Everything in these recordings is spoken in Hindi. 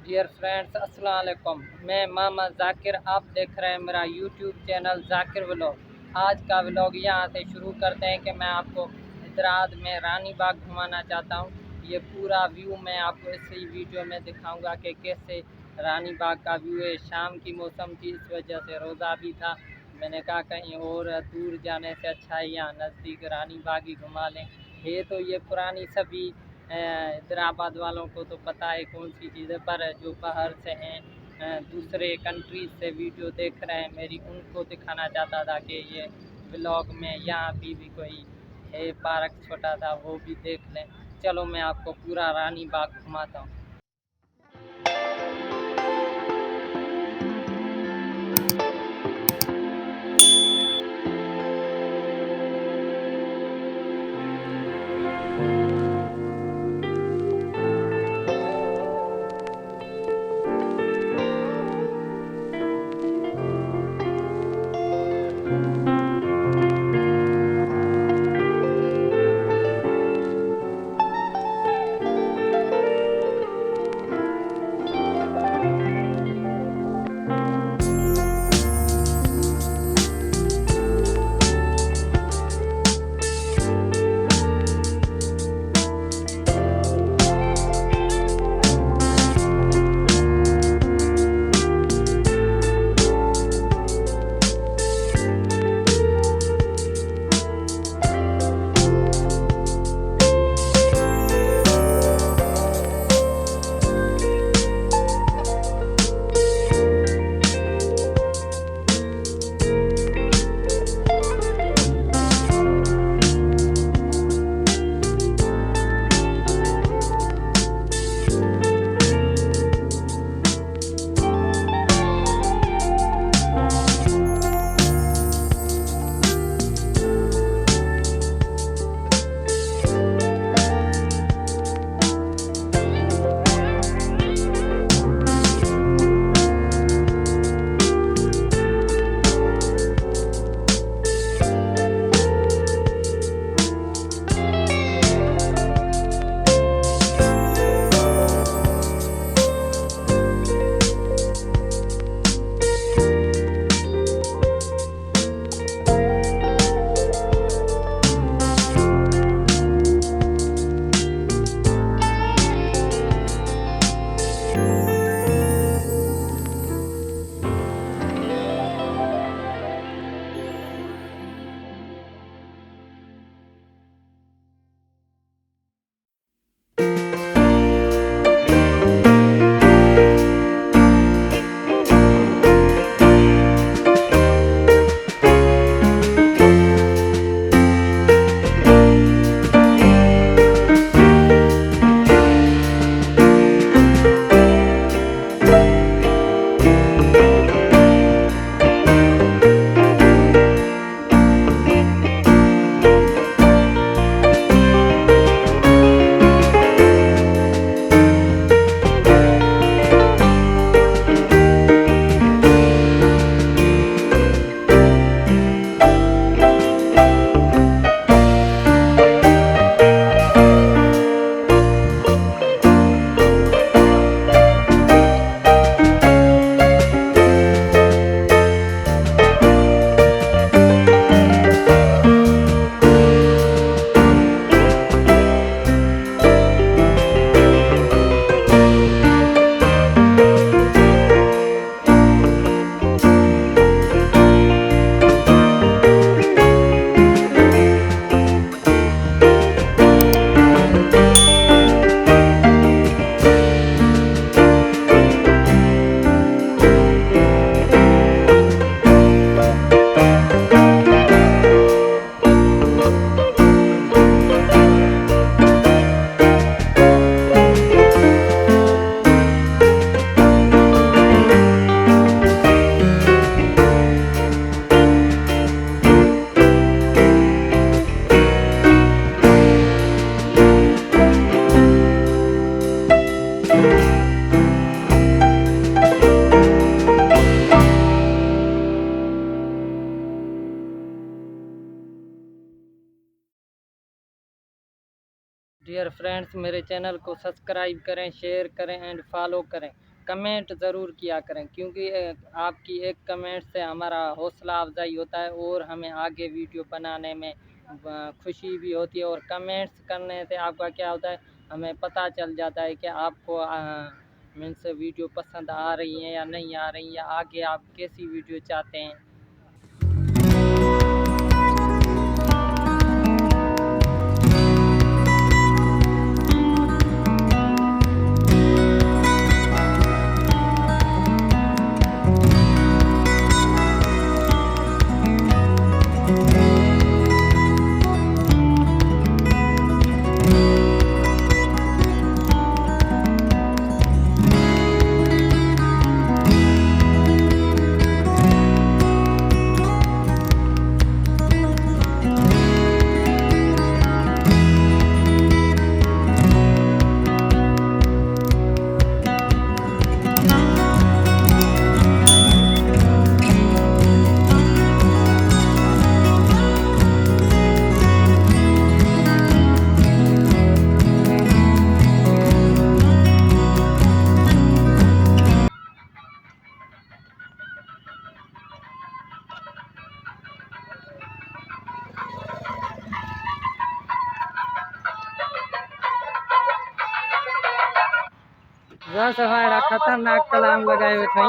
डियर फ्रेंड्स, अस्सलाम वालेकुम। मैं मोहम्मद जाकिर, आप देख रहे हैं मेरा यूट्यूब चैनल जाकिर व्लॉग। आज का व्लॉग यहाँ से शुरू करते हैं कि मैं आपको हैदराबाद में रानी बाग घुमाना चाहता हूँ। ये पूरा व्यू मैं आपको इसी वीडियो में दिखाऊंगा कि कैसे रानी बाग का व्यू है। शाम की मौसम थी, इस वजह से रोज़ा भी था। मैंने कहा कहीं और दूर जाने से अच्छा है यहाँ नज़दीक रानी बाग ही घुमा लें। ये पुरानी सभी हैदराबाद वालों को तो पता है कौन सी चीज़ें, पर जो बाहर से हैं दूसरे कंट्रीज से वीडियो देख रहे हैं मेरी, उनको दिखाना चाहता था कि ये ब्लॉग में यहाँ भी कोई है पार्क छोटा सा, वो भी देख लें। चलो मैं आपको पूरा रानी बाग घुमाता हूँ। डियर फ्रेंड्स, मेरे चैनल को सब्सक्राइब करें, शेयर करें एंड फॉलो करें। कमेंट ज़रूर किया करें, क्योंकि आपकी एक कमेंट से हमारा हौसला अफजाई होता है और हमें आगे वीडियो बनाने में खुशी भी होती है। और कमेंट्स करने से आपका क्या होता है, हमें पता चल जाता है कि आपको मीन्स वीडियो पसंद आ रही है या नहीं आ रही, या आगे आप कैसी वीडियो चाहते हैं। सफाड़ा खतरनाक कलाम लगाए हुए थे।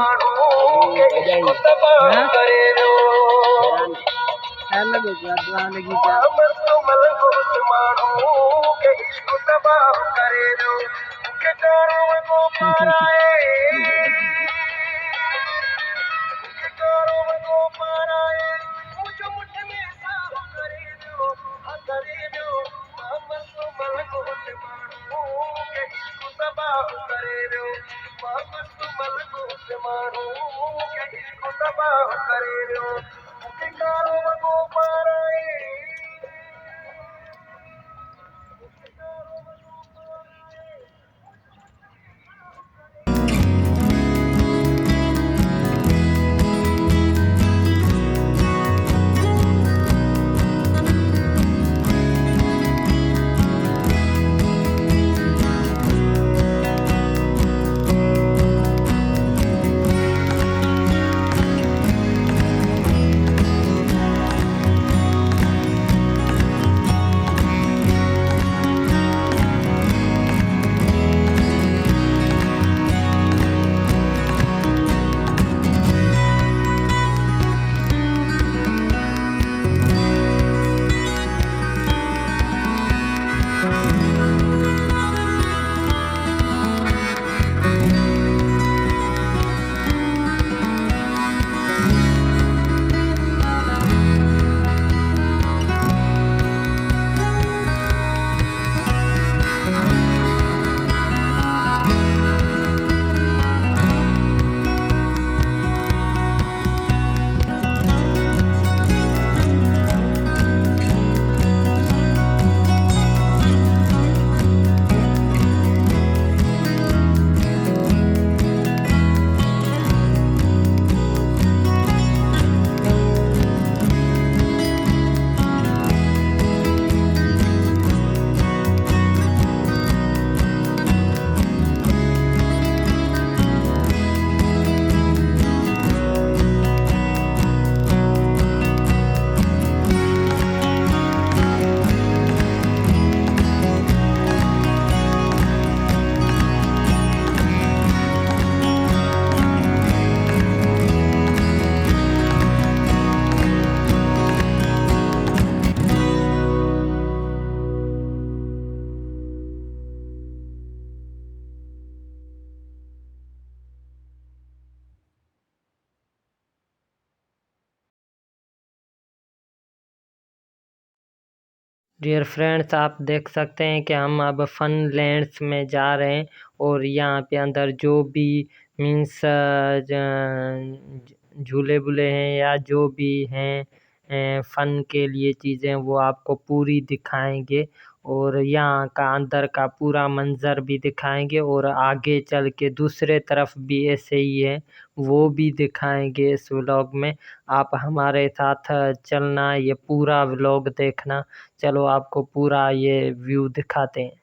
डियर फ्रेंड्स, आप देख सकते हैं कि हम अब फनलैंड्स में जा रहे हैं और यहाँ पे अंदर जो भी मीन्स झूले बुले हैं या जो भी हैं फ़न के लिए चीज़ें, वो आपको पूरी दिखाएंगे और यहाँ का अंदर का पूरा मंज़र भी दिखाएंगे और आगे चल के दूसरे तरफ भी ऐसे ही है, वो भी दिखाएंगे इस व्लॉग में। आप हमारे साथ चलना, ये पूरा व्लॉग देखना। चलो आपको पूरा ये व्यू दिखाते हैं।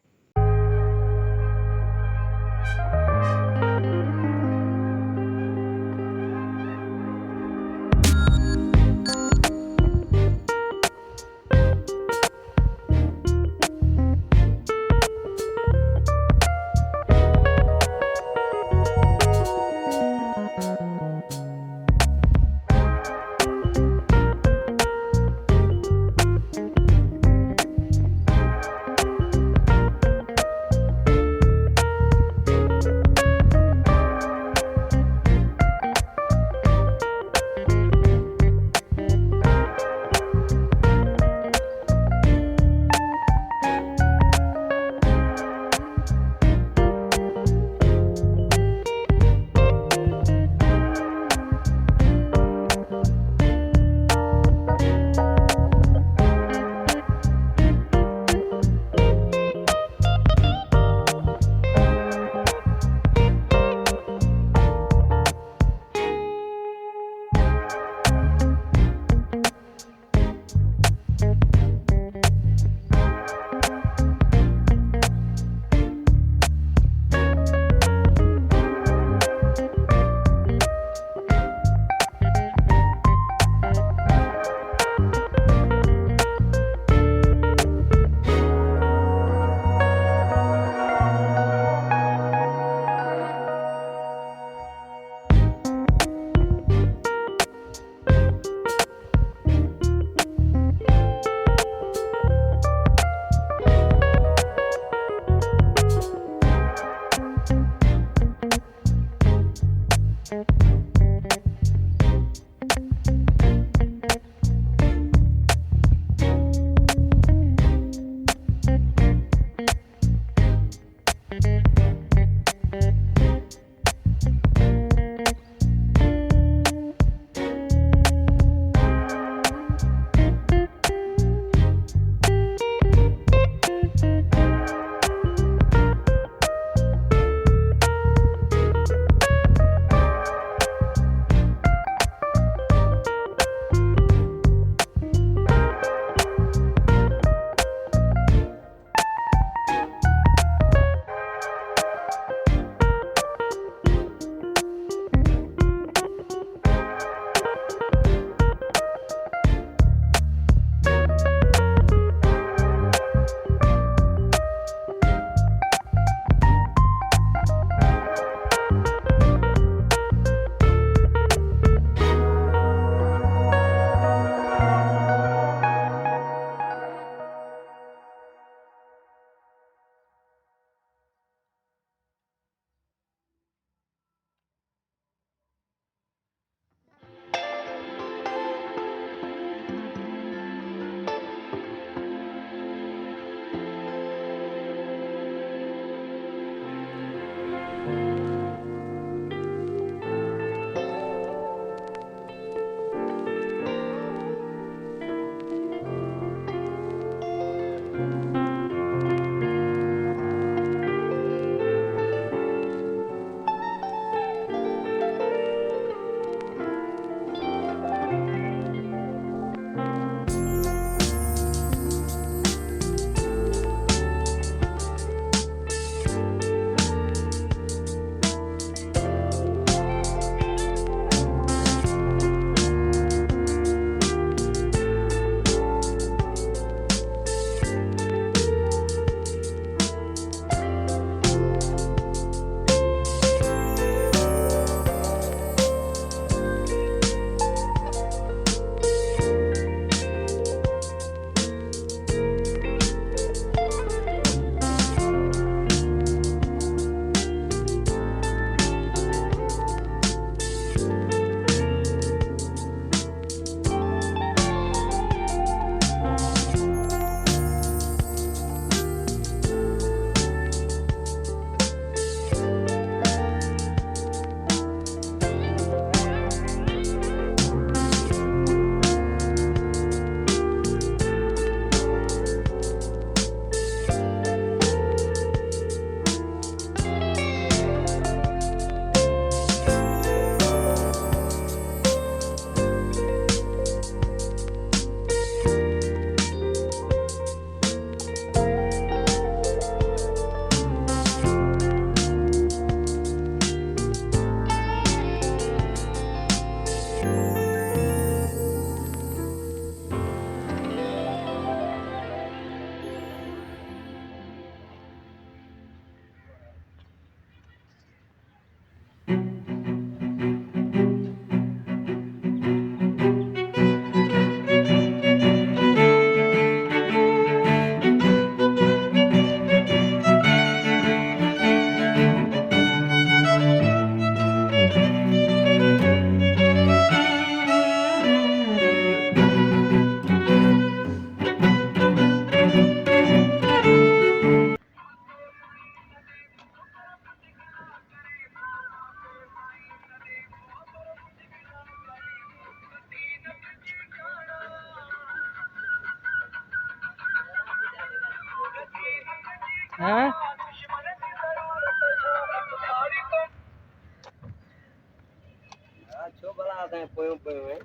हाँ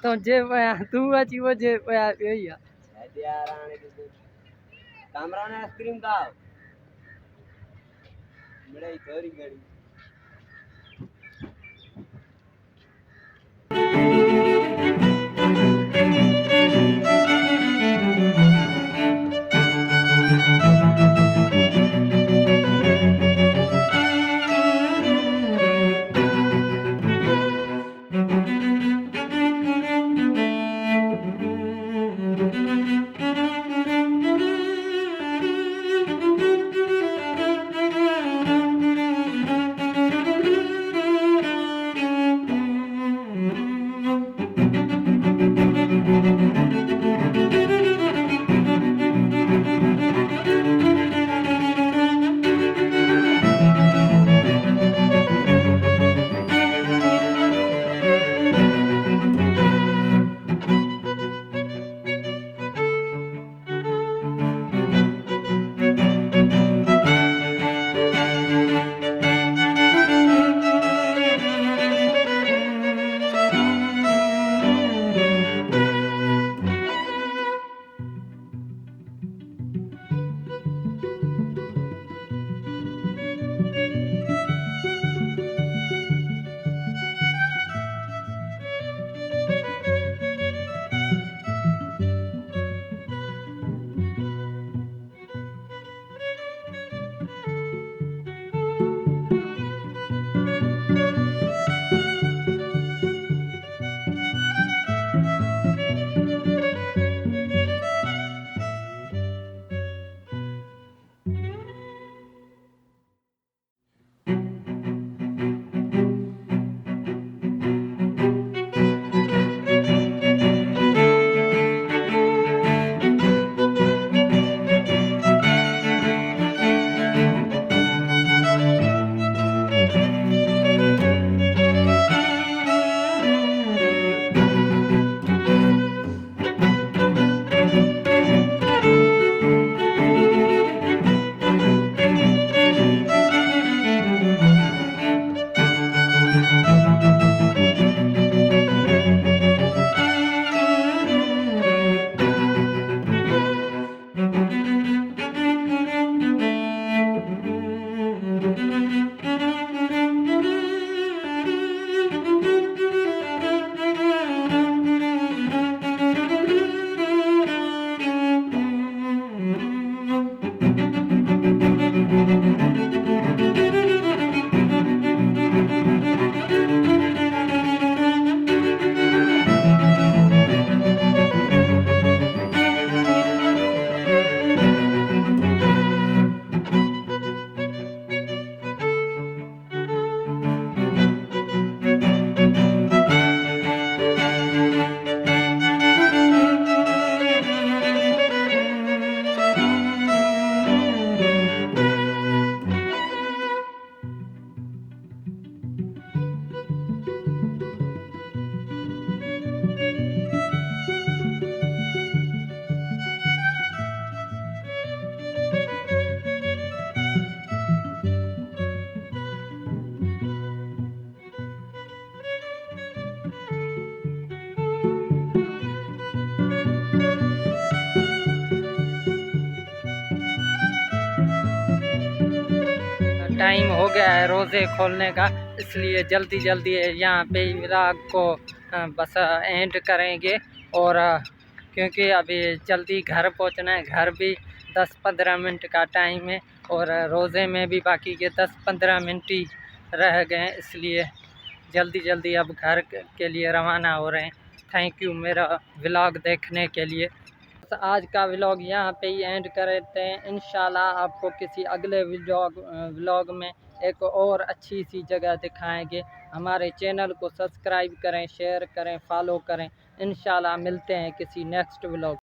तो जे पया तू अची वो जे पया यही है कैमरा ने आइसक्रीम का मिठाई थोड़ी गड़ी टाइम हो गया है रोज़े खोलने का, इसलिए जल्दी जल्दी यहाँ पे व्लॉग को बस एंड करेंगे। और क्योंकि अभी जल्दी घर पहुँचना है, घर भी 10-15 मिनट का टाइम है और रोज़े में भी बाकी के 10-15 मिनट ही रह गए हैं, इसलिए जल्दी जल्दी अब घर के लिए रवाना हो रहे हैं। थैंक यू मेरा व्लॉग देखने के लिए। तो आज का व्लॉग यहाँ पे ही एंड करते हैं। इंशाल्लाह आपको किसी अगले व्लॉग में एक और अच्छी सी जगह दिखाएंगे। हमारे चैनल को सब्सक्राइब करें, शेयर करें, फॉलो करें। इंशाल्लाह मिलते हैं किसी नेक्स्ट व्लॉग।